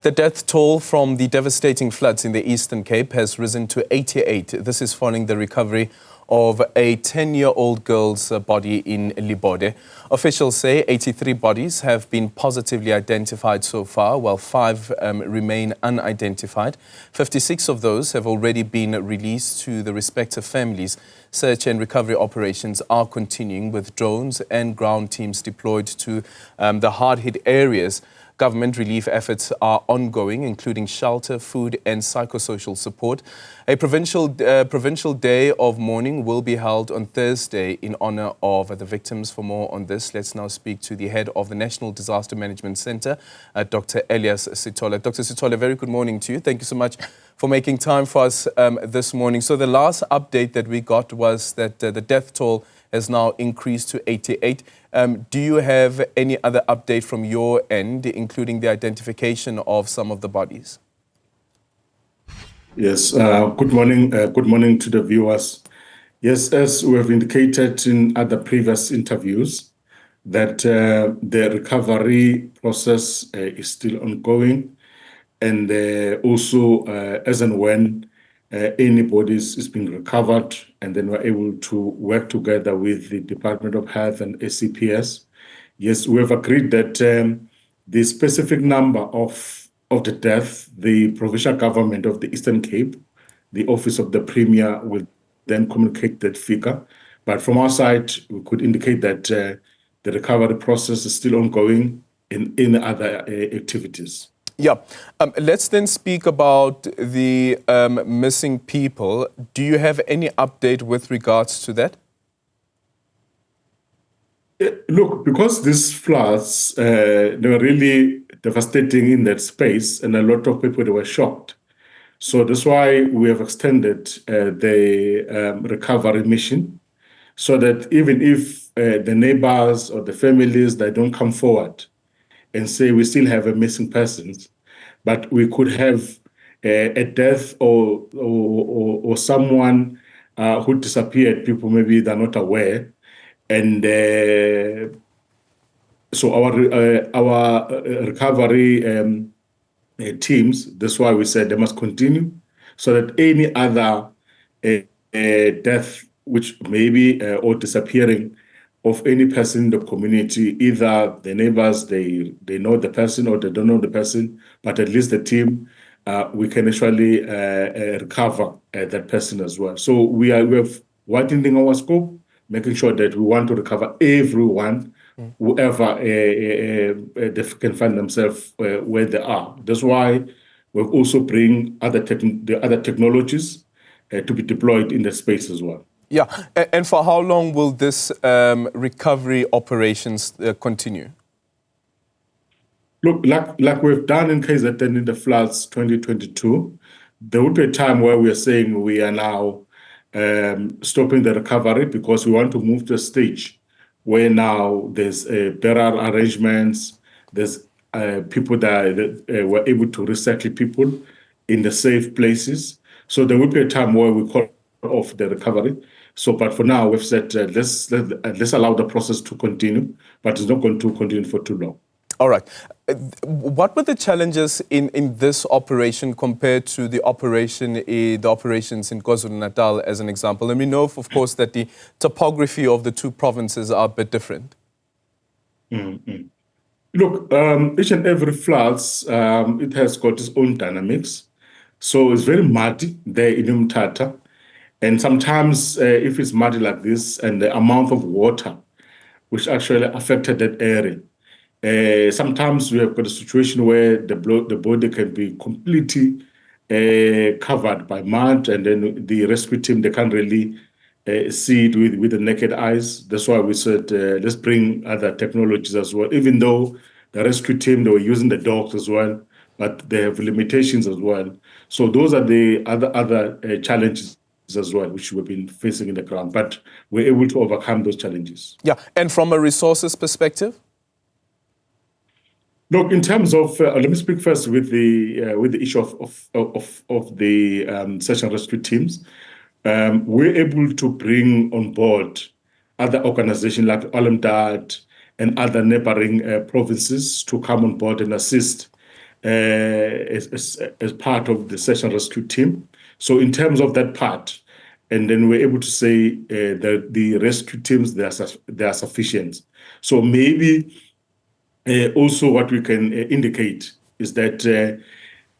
The death toll from the devastating floods in the Eastern Cape has risen to 88. This is following the recovery of a 10-year-old girl's body in Libode. Officials say 83 bodies have been positively identified so far, while 5 remain unidentified. 56 of those have already been released to the respective families. Search and recovery operations are continuing with drones and ground teams deployed to the hard-hit areas. Government relief efforts are ongoing, including shelter, food and psychosocial support. A provincial day of mourning will be held on Thursday in honor of the victims. For more on this, let's now speak to the head of the National Disaster Management Center, Dr. Elias Sithole. Dr. Sithole, very good morning to you. Thank you so much for making time for us this morning. So the last update that we got was that the death toll has now increased to 88. Do you have any other update from your end, including the identification of some of the bodies? Yes, good morning. Good morning to the viewers. Yes, as we have indicated in other previous interviews, that the recovery process is still ongoing, and also as and when any bodies is being recovered, and then we're able to work together with the Department of Health and SCPS. Yes, we have agreed that the specific number of the death, the provincial government of the Eastern Cape, the Office of the Premier will then communicate that figure. But from our side, we could indicate that the recovery process is still ongoing in other activities. Yeah. Let's then speak about the missing people. Do you have any update with regards to that? Look, because these floods, they were really devastating in that space, and a lot of people were shocked. So that's why we have extended the recovery mission, so that even if the neighbors or the families, they don't come forward and say we still have a missing person, but we could have a death or someone who disappeared. People maybe they're not aware, and so our recovery teams. That's why we said they must continue, so that any other death, which maybe or disappearing of any person in the community, either the neighbors, they know the person or they don't know the person, but at least the team, we can actually recover that person as well. So we have widening our scope, making sure that we want to recover everyone, whoever they can find themselves where they are. That's why we've also bring the other technologies to be deployed in the space as well. Yeah, and for how long will this recovery operations continue? Look, like we've done in KZN in the floods 2022, there would be a time where we are saying we are now stopping the recovery because we want to move to a stage where now there's better arrangements, there's people that were able to recycle people in the safe places. So there would be a time where we call off the recovery. So, but for now, we've said let's allow the process to continue, but it's not going to continue for too long. All right. What were the challenges in this operation compared to the operations in KwaZulu-Natal, as an example? And we know, of course, that the topography of the two provinces are a bit different. Mm-hmm. Look, each and every floods, it has got its own dynamics. So it's very muddy there in Umtata. And sometimes if it's muddy like this and the amount of water which actually affected that area, sometimes we have got a situation where the body can be completely covered by mud, and then the rescue team, they can't really see it with the naked eyes. That's why we said, let's bring other technologies as well, even though the rescue team, they were using the dogs as well, but they have limitations as well. So those are the other challenges as well, which we've been facing in the ground, but we're able to overcome those challenges. Yeah, and from a resources perspective? Look, in terms of, let me speak first with the issue of the search and rescue teams. We're able to bring on board other organizations like Alamdad and other neighboring provinces to come on board and assist as part of the search and rescue team. So in terms of that part, and then we're able to say that the rescue teams, they are sufficient. So maybe also what we can indicate is that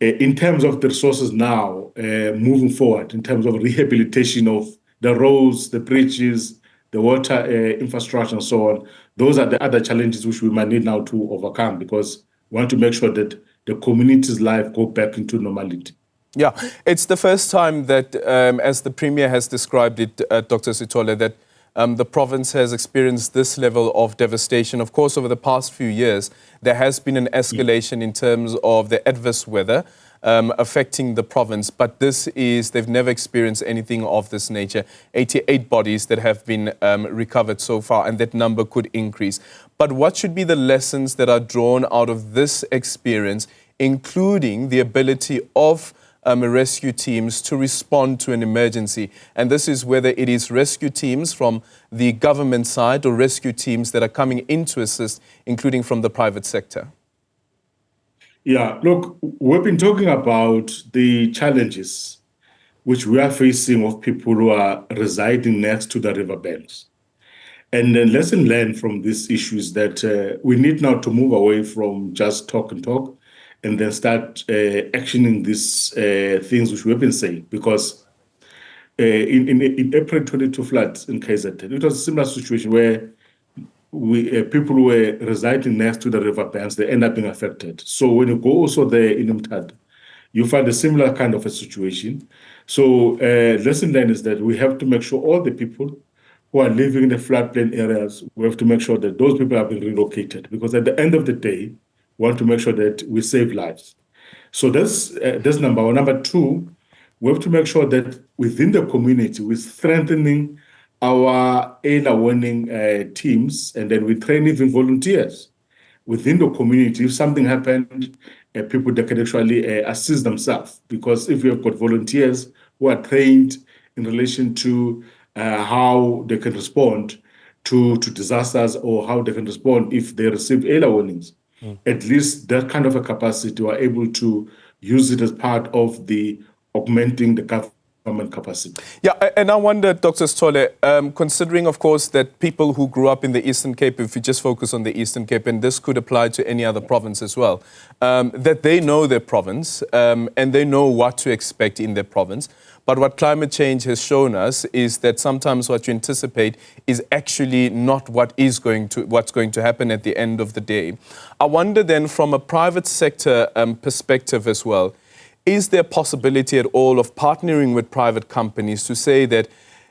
in terms of the resources now, moving forward, in terms of rehabilitation of the roads, the bridges, the water infrastructure, and so on, those are the other challenges which we might need now to overcome, because we want to make sure that the community's life go back into normality. Yeah, it's the first time that, as the Premier has described it, Dr. Sithole, that the province has experienced this level of devastation. Of course, over the past few years, there has been an escalation in terms of the adverse weather affecting the province, but they've never experienced anything of this nature. 88 bodies that have been recovered so far, and that number could increase. But what should be the lessons that are drawn out of this experience, including the ability of rescue teams to respond to an emergency? And this is whether it is rescue teams from the government side or rescue teams that are coming in to assist, including from the private sector. Yeah, look, we've been talking about the challenges which we are facing of people who are residing next to the riverbanks. And the lesson learned from this issue is that we need now to move away from just talk and talk, and then start actioning these things which we've been saying. Because in April 22 floods in KZN, it was a similar situation where people who were residing next to the riverbanks, they end up being affected. So when you go also there in Umtata, you find a similar kind of a situation. So lesson learned is that we have to make sure all the people who are living in the floodplain areas, we have to make sure that those people have been relocated, because at the end of the day, we want to make sure that we save lives. So that's number one. Number two, we have to make sure that within the community, we're strengthening our early warning teams, and then we train even volunteers within the community. If something happened, people that can actually assist themselves. Because if we have got volunteers who are trained in relation to how they can respond to disasters, or how they can respond if they receive early warnings, at least that kind of a capacity, we're able to use it as part of the augmenting the government capacity. Yeah, and I wonder, Dr. Sithole, considering, of course, that people who grew up in the Eastern Cape, if we just focus on the Eastern Cape, and this could apply to any other province as well, that they know their province and they know what to expect in their province. But what climate change has shown us is that sometimes what you anticipate is actually not what's going to happen at the end of the day. I wonder then, from a private sector perspective as well, is there a possibility at all of partnering with private companies to say that,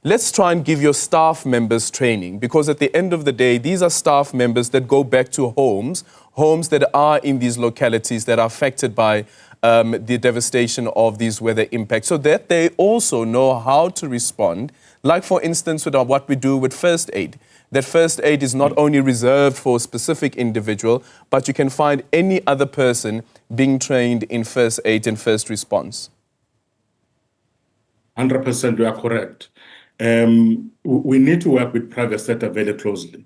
let's try and give your staff members training? Because at the end of the day, these are staff members that go back to homes that are in these localities that are affected by the devastation of these weather impacts, so that they also know how to respond. Like, for instance, with what we do with first aid. That first aid is not only reserved for a specific individual, but you can find any other person being trained in first aid and first response. 100%, you are correct. We need to work with private sector very closely.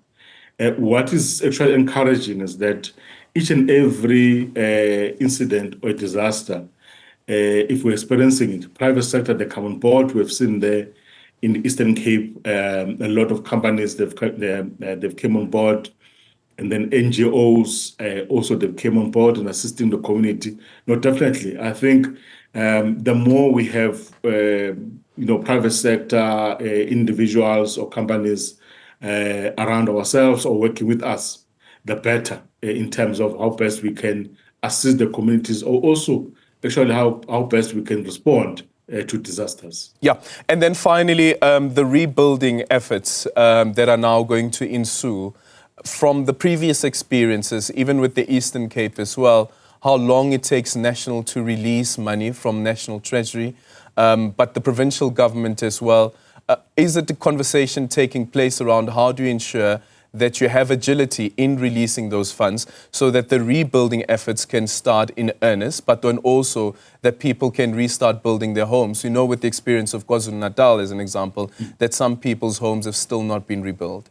What is actually encouraging is that each and every incident or disaster, if we're experiencing it, private sector, they come on board. We've seen there in the Eastern Cape, a lot of companies, they've came on board, and then NGOs also, they came on board and assisting the community. No, definitely. I think the more we have, private sector individuals or companies around ourselves or working with us, the better in terms of how best we can assist the communities, or also actually how best we can respond to disasters. Yeah, and then finally, the rebuilding efforts that are now going to ensue from the previous experiences, even with the Eastern Cape as well, how long it takes national to release money from National Treasury, but the provincial government as well. Is it a conversation taking place around how do you ensure that you have agility in releasing those funds so that the rebuilding efforts can start in earnest, but then also that people can restart building their homes? You know, with the experience of KwaZulu-Natal as an example, that some people's homes have still not been rebuilt.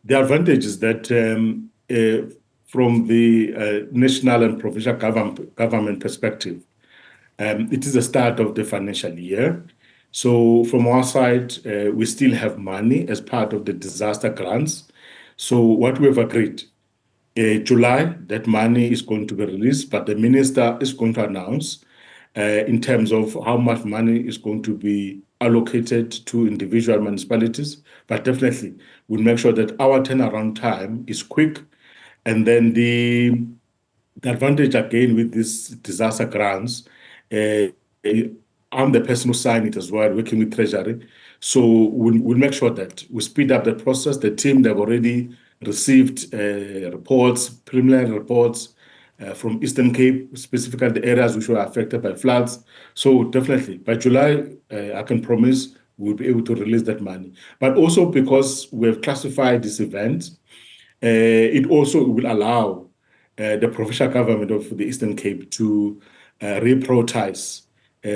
The advantage is that from the national and provincial government perspective, it is the start of the financial year. So from our side, we still have money as part of the disaster grants. So what we have agreed, July, that money is going to be released, but the minister is going to announce in terms of how much money is going to be allocated to individual municipalities. But definitely, we'll make sure that our turnaround time is quick. And then the advantage again with these disaster grants, I'm the person who signed it as well, working with Treasury. So we'll make sure that we speed up the process. The team, they've already received reports, preliminary reports from Eastern Cape, specifically the areas which were affected by floods. So definitely, by July, I can promise we'll be able to release that money. But also because we have classified this event, it also will allow the provincial government of the Eastern Cape to reprioritize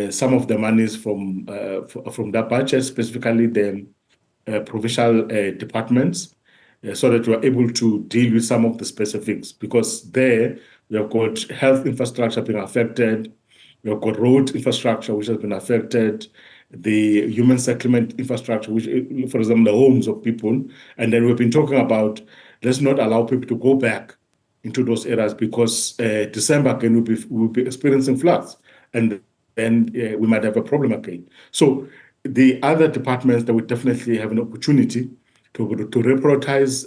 some of the monies from that budget, specifically the provincial departments, so that we're able to deal with some of the specifics. Because there we have got health infrastructure being affected, we have got road infrastructure which has been affected, the human settlement infrastructure, which, for example, the homes of people, and then we've been talking about let's not allow people to go back into those areas because December again we'll be experiencing floods, and then we might have a problem again. So the other departments that would definitely have an opportunity to reprioritize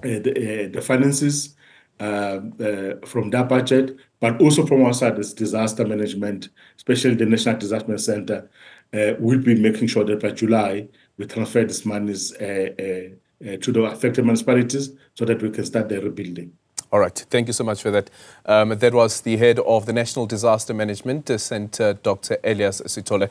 the finances from that budget, but also from our side, this disaster management, especially the National Disaster Management Center, will be making sure that by July we transfer these monies to the affected municipalities so that we can start the rebuilding. All right. Thank you so much for that. That was the head of the National Disaster Management Center, Dr. Elias Sithole.